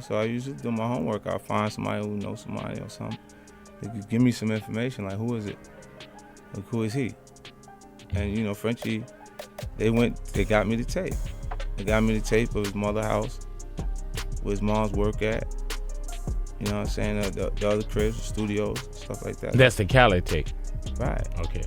So I usually do my homework. I find somebody who knows somebody or something. They could give me some information, like who is it? Like, who is he? And Frenchie, they got me the tape. They got me the tape of his mother's house, where his mom's work at. You know what I'm saying? The other cribs, the studios, stuff like that. That's the Cali tape. Right. Okay.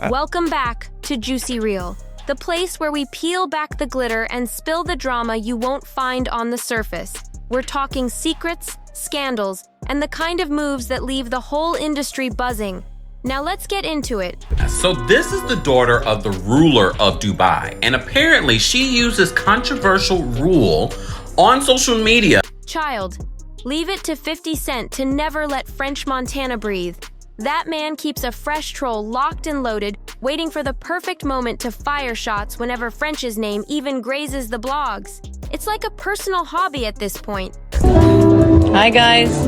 Welcome back to Juicy Reel, the place where we peel back the glitter and spill the drama you won't find on the surface. We're talking secrets, scandals, and the kind of moves that leave the whole industry buzzing. Now let's get into it. So this is the daughter of the ruler of Dubai, and apparently she uses controversial rule on social media. Child, leave it to 50 Cent to never let French Montana breathe. That man keeps a fresh troll locked and loaded, waiting for the perfect moment to fire shots whenever French's name even grazes the blogs. It's like a personal hobby at this point. Hi, guys.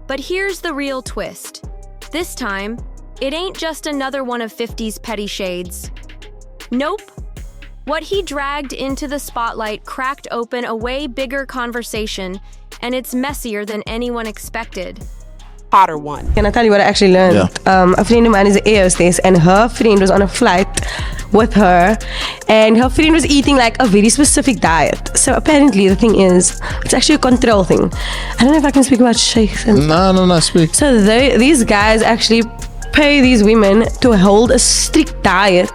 But here's the real twist. This time, it ain't just another one of 50's petty shades. Nope. What he dragged into the spotlight cracked open a way bigger conversation, and it's messier than anyone expected. Hotter one. Can I tell you what I actually learned? Yeah. A friend of mine is an air hostess, and her friend was on a flight with her, and her friend was eating like a very specific diet. So apparently the thing is, it's actually a control thing. I don't know if I can speak about sheikhs. No, speak. So these guys actually pay these women to hold a strict diet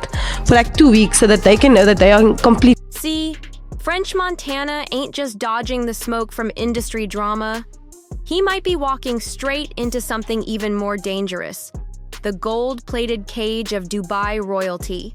for like 2 weeks so that they can know that they are complete. See, French Montana ain't just dodging the smoke from industry drama. He might be walking straight into something even more dangerous, the gold-plated cage of Dubai royalty.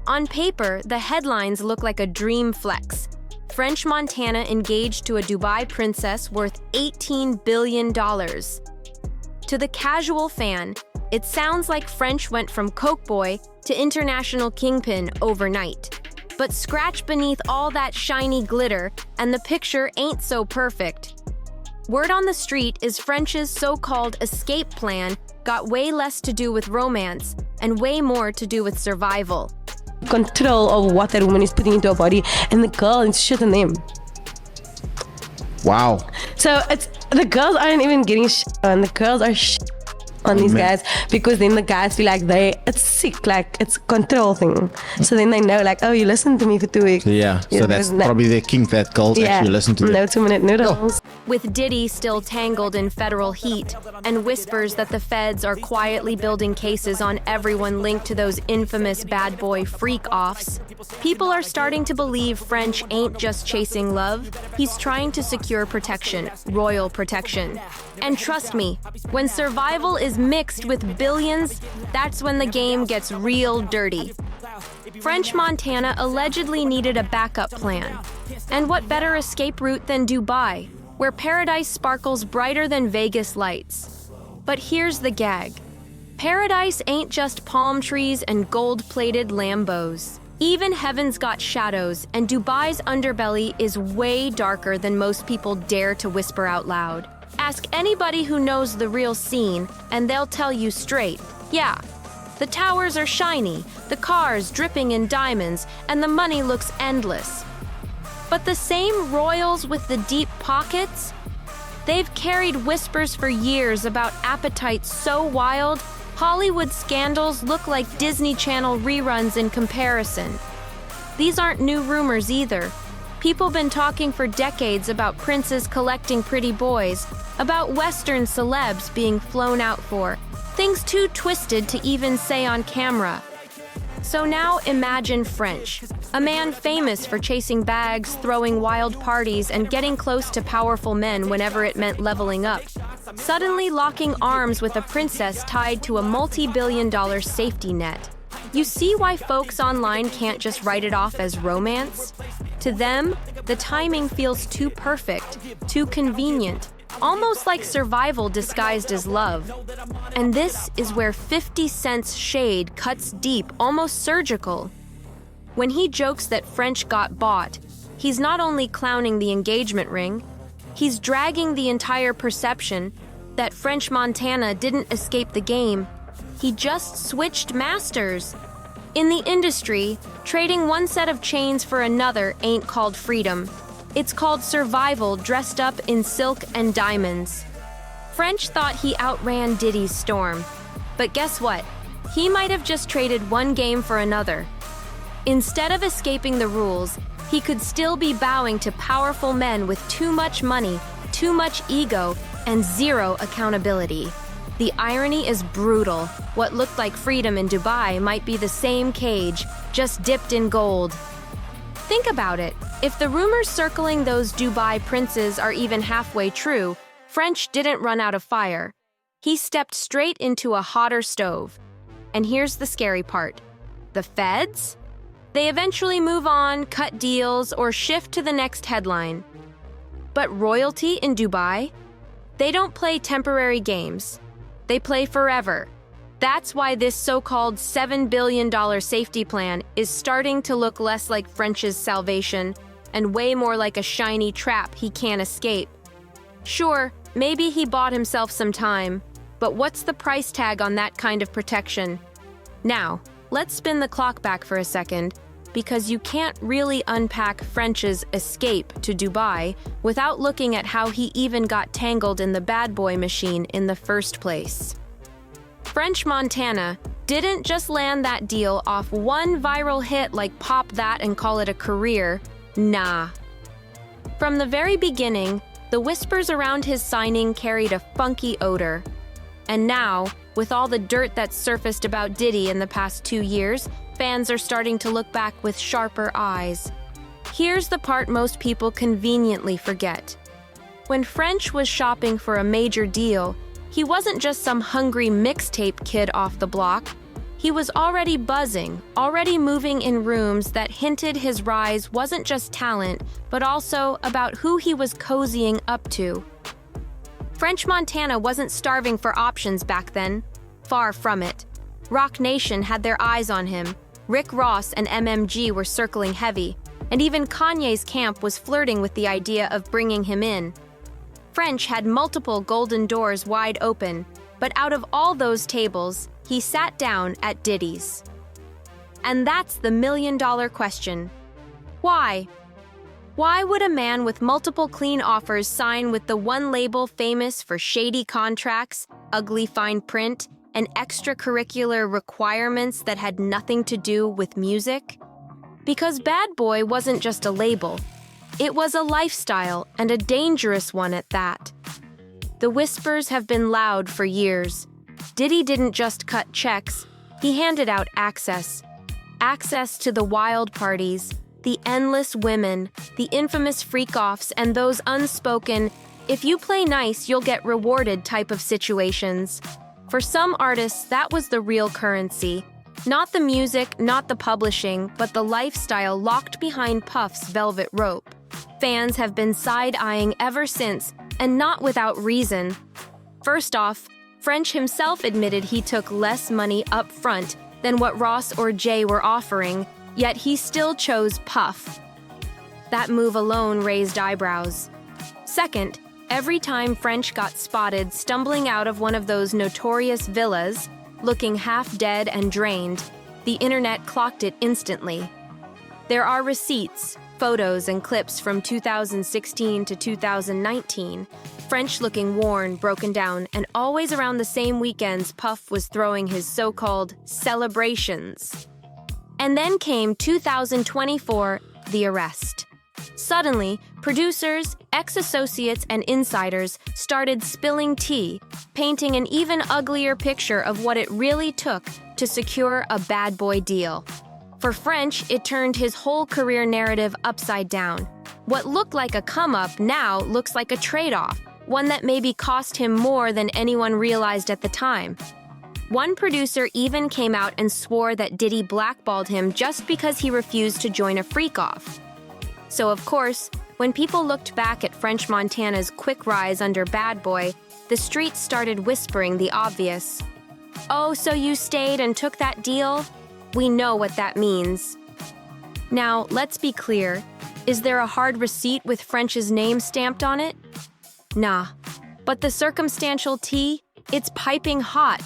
On paper, the headlines look like a dream flex. French Montana engaged to a Dubai princess worth $18 billion. To the casual fan, it sounds like French went from Coke boy to international kingpin overnight. But scratch beneath all that shiny glitter, and the picture ain't so perfect. Word on the street is French's so-called escape plan got way less to do with romance and way more to do with survival. Control of what that woman is putting into her body, and the girl is shit on them. Wow. So the girls aren't even getting shit on, the girls are shit on these guys, because then the guys feel like it's sick, like it's a control thing. So then they know, like, oh, you listened to me for 2 weeks. Yeah, so that's probably their kink, that girls actually listen to them. No 2-minute noodles. With Diddy still tangled in federal heat and whispers that the feds are quietly building cases on everyone linked to those infamous bad boy freak-offs, people are starting to believe French ain't just chasing love, he's trying to secure protection, royal protection. And trust me, when survival is mixed with billions, that's when the game gets real dirty. French Montana allegedly needed a backup plan. And what better escape route than Dubai, where paradise sparkles brighter than Vegas lights. But here's the gag. Paradise ain't just palm trees and gold-plated Lambos. Even heaven's got shadows, and Dubai's underbelly is way darker than most people dare to whisper out loud. Ask anybody who knows the real scene, and they'll tell you straight, yeah, the towers are shiny, the cars dripping in diamonds, and the money looks endless. But the same royals with the deep pockets? They've carried whispers for years about appetites so wild, Hollywood scandals look like Disney Channel reruns in comparison. These aren't new rumors either. People been talking for decades about princes collecting pretty boys, about Western celebs being flown out for, things too twisted to even say on camera. So now imagine French, a man famous for chasing bags, throwing wild parties, and getting close to powerful men whenever it meant leveling up, suddenly locking arms with a princess tied to a multi-billion-dollar safety net. You see why folks online can't just write it off as romance? To them, the timing feels too perfect, too convenient, almost like survival disguised as love. And this is where 50 Cent's shade cuts deep, almost surgical. When he jokes that French got bought, he's not only clowning the engagement ring, he's dragging the entire perception that French Montana didn't escape the game. He just switched masters. In the industry, trading one set of chains for another ain't called freedom. It's called survival dressed up in silk and diamonds. French thought he outran Diddy's storm. But guess what? He might have just traded one game for another. Instead of escaping the rules, he could still be bowing to powerful men with too much money, too much ego, and zero accountability. The irony is brutal. What looked like freedom in Dubai might be the same cage, just dipped in gold. Think about it. If the rumors circling those Dubai princes are even halfway true, French didn't run out of fire. He stepped straight into a hotter stove. And here's the scary part. The feds? They eventually move on, cut deals, or shift to the next headline. But royalty in Dubai? They don't play temporary games. They play forever. That's why this so-called $7 billion safety plan is starting to look less like French's salvation and way more like a shiny trap he can't escape. Sure, maybe he bought himself some time, but what's the price tag on that kind of protection? Now, let's spin the clock back for a second, because you can't really unpack French's escape to Dubai without looking at how he even got tangled in the bad boy machine in the first place. French Montana didn't just land that deal off one viral hit like pop that and call it a career. Nah. From the very beginning, the whispers around his signing carried a funky odor. And now, with all the dirt that's surfaced about Diddy in the past 2 years, fans are starting to look back with sharper eyes. Here's the part most people conveniently forget. When French was shopping for a major deal, he wasn't just some hungry mixtape kid off the block. He was already buzzing, already moving in rooms that hinted his rise wasn't just talent, but also about who he was cozying up to. French Montana wasn't starving for options back then. Far from it. Roc Nation had their eyes on him. Rick Ross and MMG were circling heavy, and even Kanye's camp was flirting with the idea of bringing him in. French had multiple golden doors wide open, but out of all those tables, he sat down at Diddy's. And that's the million-dollar question. Why? Why would a man with multiple clean offers sign with the one label famous for shady contracts, ugly fine print, and extracurricular requirements that had nothing to do with music? Because Bad Boy wasn't just a label. It was a lifestyle, and a dangerous one at that. The whispers have been loud for years. Diddy didn't just cut checks, he handed out access. Access to the wild parties, the endless women, the infamous freak-offs, and those unspoken, if you play nice, you'll get rewarded type of situations. For some artists, that was the real currency. Not the music, not the publishing, but the lifestyle locked behind Puff's velvet rope. Fans have been side-eyeing ever since, and not without reason. First off, French himself admitted he took less money up front than what Ross or Jay were offering, yet he still chose Puff. That move alone raised eyebrows. Second, every time French got spotted stumbling out of one of those notorious villas, looking half dead and drained, the internet clocked it instantly. There are receipts, photos, and clips from 2016 to 2019, French looking worn, broken down, and always around the same weekends Puff was throwing his so-called celebrations. And then came 2024, the arrest. Suddenly, producers, ex-associates, and insiders started spilling tea, painting an even uglier picture of what it really took to secure a bad boy deal. For French, it turned his whole career narrative upside down. What looked like a come-up now looks like a trade-off, one that maybe cost him more than anyone realized at the time. One producer even came out and swore that Diddy blackballed him just because he refused to join a freak-off. So of course, when people looked back at French Montana's quick rise under Bad Boy, the streets started whispering the obvious. Oh, so you stayed and took that deal? We know what that means. Now, let's be clear. Is there a hard receipt with French's name stamped on it? Nah. But the circumstantial tea? It's piping hot.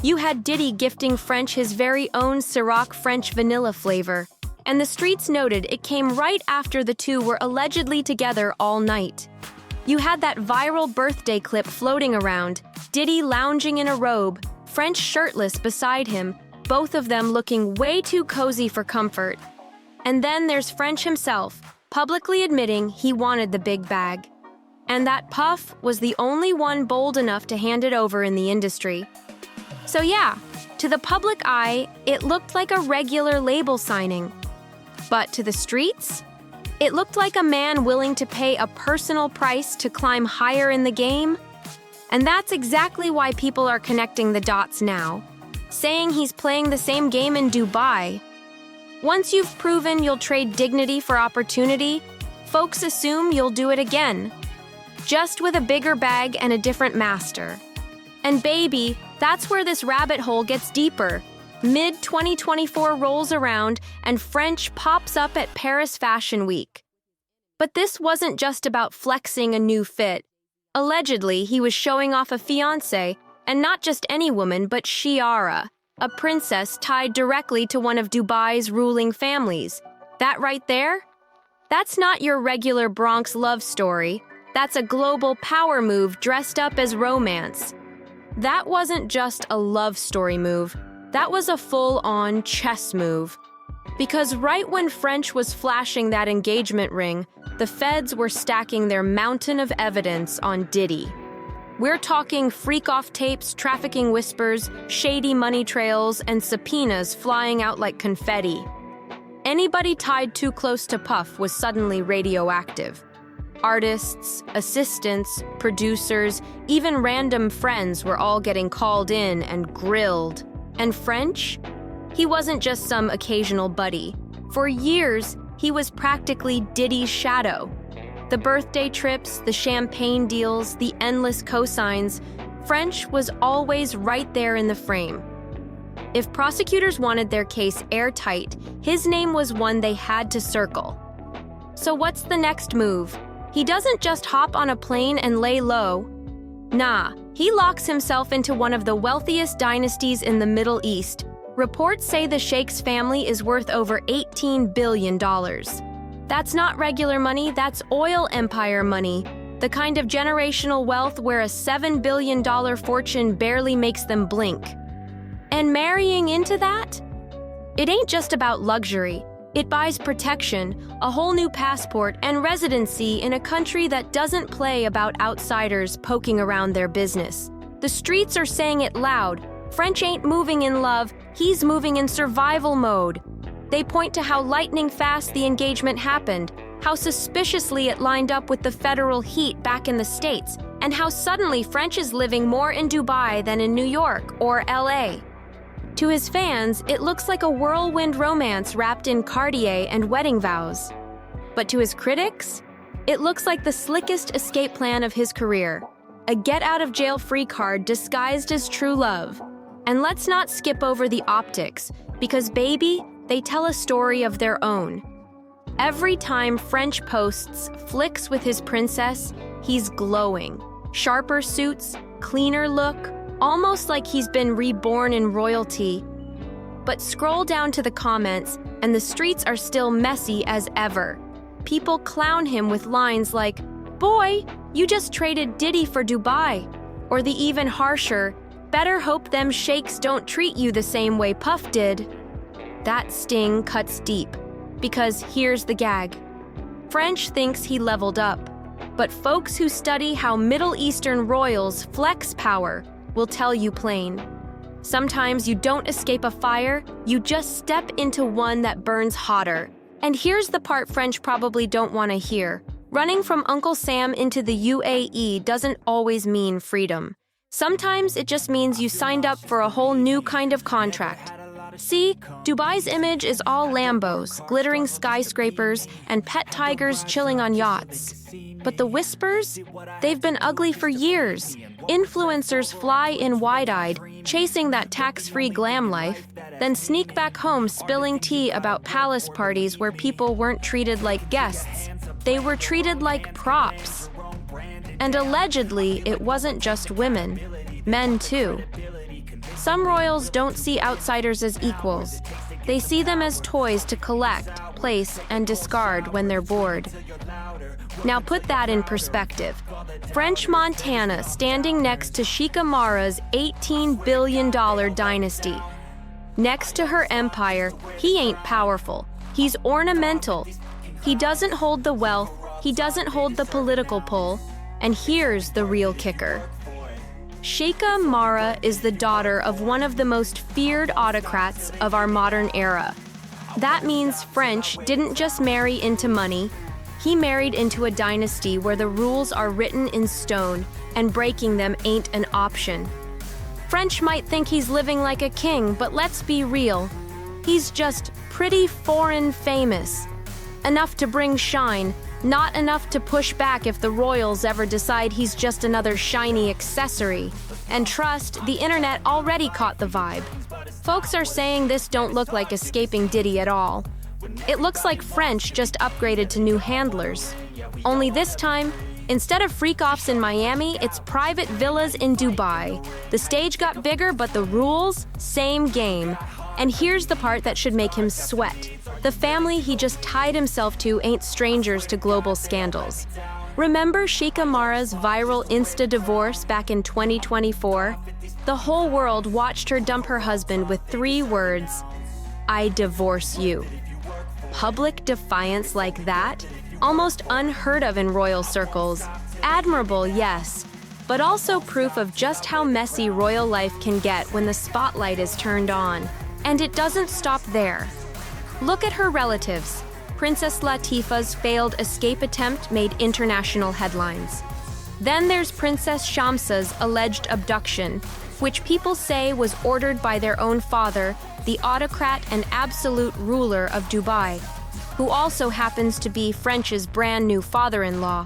You had Diddy gifting French his very own Ciroc French vanilla flavor. and the streets noted it came right after the two were allegedly together all night. You had that viral birthday clip floating around, Diddy lounging in a robe, French shirtless beside him, both of them looking way too cozy for comfort. And then there's French himself, publicly admitting he wanted the big bag. And that Puff was the only one bold enough to hand it over in the industry. So yeah, to the public eye, it looked like a regular label signing. But to the streets, it looked like a man willing to pay a personal price to climb higher in the game. And that's exactly why people are connecting the dots now, saying he's playing the same game in Dubai. Once you've proven you'll trade dignity for opportunity, folks assume you'll do it again, just with a bigger bag and a different master. And baby, that's where this rabbit hole gets deeper. Mid-2024 rolls around and French pops up at Paris Fashion Week. But this wasn't just about flexing a new fit. Allegedly, he was showing off a fiancé, and not just any woman, but Chiara, a princess tied directly to one of Dubai's ruling families. That right there? That's not your regular Bronx love story. That's a global power move dressed up as romance. That wasn't just a love story move. That was a full-on chess move. Because right when French was flashing that engagement ring, the feds were stacking their mountain of evidence on Diddy. We're talking freak-off tapes, trafficking whispers, shady money trails, and subpoenas flying out like confetti. Anybody tied too close to Puff was suddenly radioactive. Artists, assistants, producers, even random friends were all getting called in and grilled. And French? He wasn't just some occasional buddy. For years, he was practically Diddy's shadow. The birthday trips, the champagne deals, the endless cosigns, French was always right there in the frame. If prosecutors wanted their case airtight, his name was one they had to circle. So what's the next move? He doesn't just hop on a plane and lay low. Nah, he locks himself into one of the wealthiest dynasties in the Middle East. Reports say the Sheikh's family is worth over $18 billion. That's not regular money, that's oil empire money. The kind of generational wealth where a $7 billion fortune barely makes them blink. And marrying into that? It ain't just about luxury. It buys protection, a whole new passport, and residency in a country that doesn't play about outsiders poking around their business. The streets are saying it loud. French ain't moving in love, he's moving in survival mode. They point to how lightning fast the engagement happened, how suspiciously it lined up with the federal heat back in the States, and how suddenly French is living more in Dubai than in New York or LA. To his fans, it looks like a whirlwind romance wrapped in Cartier and wedding vows. But to his critics, it looks like the slickest escape plan of his career, a get-out-of-jail-free card disguised as true love. And let's not skip over the optics, because baby, they tell a story of their own. Every time French posts flicks with his princess, he's glowing. Sharper suits, cleaner look, almost like he's been reborn in royalty. But scroll down to the comments, and the streets are still messy as ever. People clown him with lines like, "Boy, you just traded Diddy for Dubai." Or the even harsher, "Better hope them sheikhs don't treat you the same way Puff did." That sting cuts deep, because here's the gag. French thinks he leveled up, but folks who study how Middle Eastern royals flex power will tell you plain. Sometimes you don't escape a fire, you just step into one that burns hotter. And here's the part French probably don't want to hear. Running from Uncle Sam into the UAE doesn't always mean freedom. Sometimes it just means you signed up for a whole new kind of contract. See, Dubai's image is all Lambos, glittering skyscrapers, and pet tigers chilling on yachts. But the whispers? They've been ugly for years. Influencers fly in wide-eyed, chasing that tax-free glam life, then sneak back home spilling tea about palace parties where people weren't treated like guests. They were treated like props. And allegedly, it wasn't just women. Men, too. Some royals don't see outsiders as equals. They see them as toys to collect, place, and discard when they're bored. Now put that in perspective. French Montana standing next to Sheikah Mara's $18 billion dynasty. Next to her empire, he ain't powerful. He's ornamental. He doesn't hold the wealth, he doesn't hold the political pull, and here's the real kicker. Sheikah Mara is the daughter of one of the most feared autocrats of our modern era. That means French didn't just marry into money, he married into a dynasty where the rules are written in stone and breaking them ain't an option. French might think he's living like a king, but let's be real. He's just pretty foreign famous. Enough to bring shine, not enough to push back if the royals ever decide he's just another shiny accessory. And trust, the internet already caught the vibe. Folks are saying this don't look like escaping Diddy at all. It looks like French just upgraded to new handlers. Only this time, instead of freak-offs in Miami, it's private villas in Dubai. The stage got bigger, but the rules, same game. And here's the part that should make him sweat. The family he just tied himself to ain't strangers to global scandals. Remember Sheikah Mara's viral Insta divorce back in 2024? The whole world watched her dump her husband with 3 words, "I divorce you." Public defiance like that? Almost unheard of in royal circles. Admirable, yes, but also proof of just how messy royal life can get when the spotlight is turned on. And it doesn't stop there. Look at her relatives. Princess Latifah's failed escape attempt made international headlines. Then there's Princess Shamsa's alleged abduction, which people say was ordered by their own father, the autocrat and absolute ruler of Dubai, who also happens to be French's brand new father-in-law.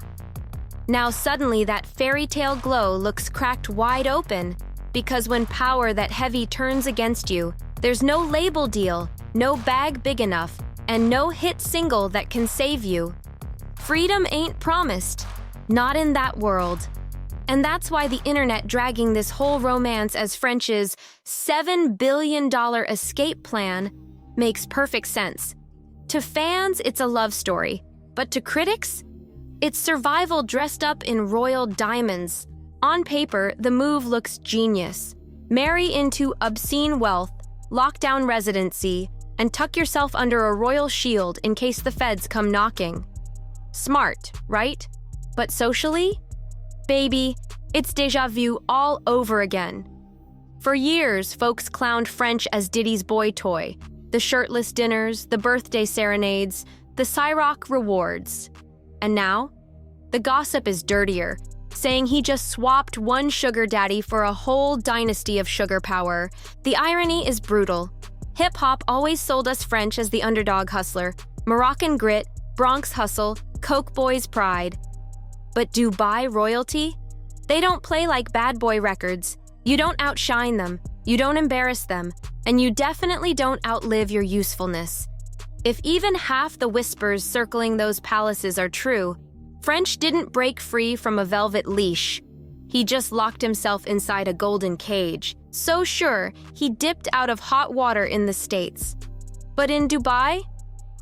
Now suddenly that fairy tale glow looks cracked wide open, because when power that heavy turns against you, there's no label deal, no bag big enough, and no hit single that can save you. Freedom ain't promised, not in that world. And that's why the internet dragging this whole romance as French's $7 billion escape plan makes perfect sense. To fans, it's a love story, but to critics, it's survival dressed up in royal diamonds. On paper, the move looks genius. Marry into obscene wealth, lock down residency, and tuck yourself under a royal shield in case the feds come knocking. Smart, right? But socially? Baby, it's déjà vu all over again. For years, folks clowned French as Diddy's boy toy. The shirtless dinners, the birthday serenades, the Cyrock rewards. And now? The gossip is dirtier, saying he just swapped one sugar daddy for a whole dynasty of sugar power. The irony is brutal. Hip-hop always sold us French as the underdog hustler, Moroccan grit, Bronx hustle, Coke boys pride. But Dubai royalty? They don't play like bad boy records. You don't outshine them, you don't embarrass them, and you definitely don't outlive your usefulness. If even half the whispers circling those palaces are true, French didn't break free from a velvet leash. He just locked himself inside a golden cage. So sure, he dipped out of hot water in the States. But in Dubai?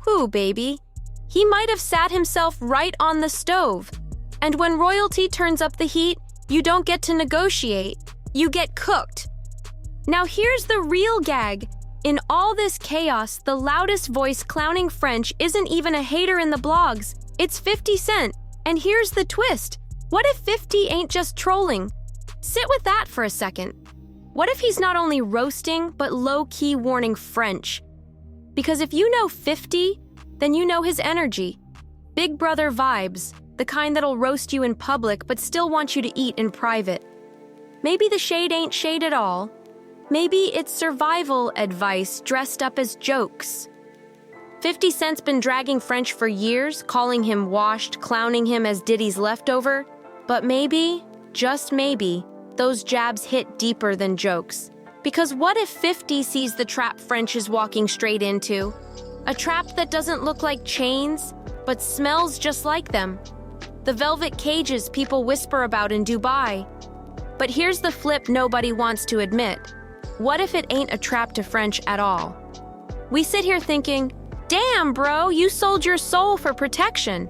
Whew, baby. He might have sat himself right on the stove. And when royalty turns up the heat, you don't get to negotiate. You get cooked. Now here's the real gag. In all this chaos, the loudest voice clowning French isn't even a hater in the blogs. It's 50 Cent. And here's the twist. What if 50 ain't just trolling? Sit with that for a second. What if he's not only roasting, but low-key warning French? Because if you know 50, then you know his energy. Big brother vibes, the kind that'll roast you in public but still want you to eat in private. Maybe the shade ain't shade at all. Maybe it's survival advice dressed up as jokes. 50 Cent's been dragging French for years, calling him washed, clowning him as Diddy's leftover. But maybe, just maybe, those jabs hit deeper than jokes. Because what if 50 sees the trap French is walking straight into? A trap that doesn't look like chains, but smells just like them. The velvet cages people whisper about in Dubai. But here's the flip nobody wants to admit. What if it ain't a trap to French at all? We sit here thinking, damn, bro, you sold your soul for protection.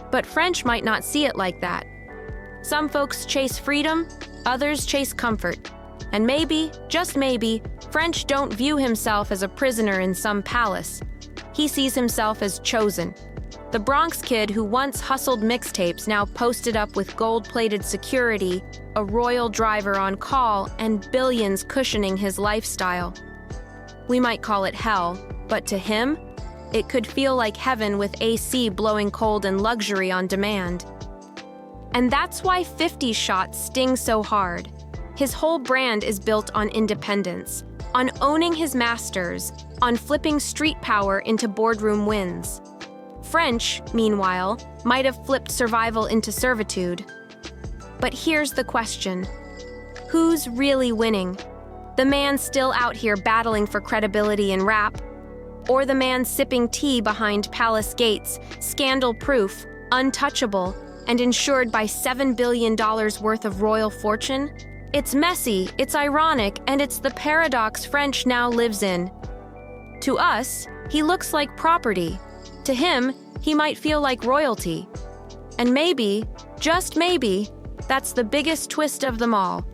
But French might not see it like that. Some folks chase freedom, others chase comfort. And maybe, just maybe, French don't view himself as a prisoner in some palace. He sees himself as chosen. The Bronx kid who once hustled mixtapes now posted up with gold-plated security, a royal driver on call, and billions cushioning his lifestyle. We might call it hell, but to him, it could feel like heaven with AC blowing cold and luxury on demand. And that's why 50's shot stings so hard. His whole brand is built on independence, on owning his masters, on flipping street power into boardroom wins. French, meanwhile, might have flipped survival into servitude. But here's the question. Who's really winning? The man still out here battling for credibility in rap? Or the man sipping tea behind palace gates, scandal-proof, untouchable, and insured by $7 billion worth of royal fortune? It's messy, it's ironic, and it's the paradox French now lives in. To us, he looks like property. To him, he might feel like royalty. And maybe, just maybe, that's the biggest twist of them all.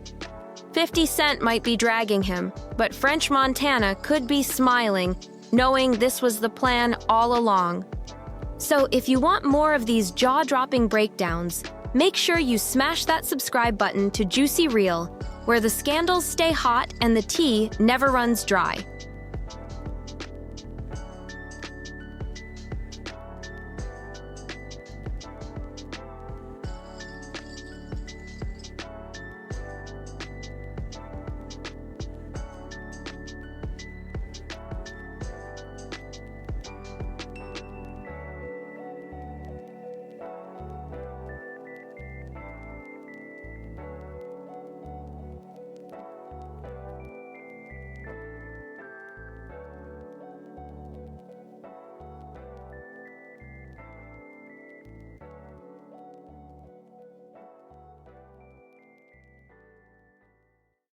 50 Cent might be dragging him, but French Montana could be smiling, knowing this was the plan all along. So if you want more of these jaw-dropping breakdowns, make sure you smash that subscribe button to Juicy Real, where the scandals stay hot and the tea never runs dry.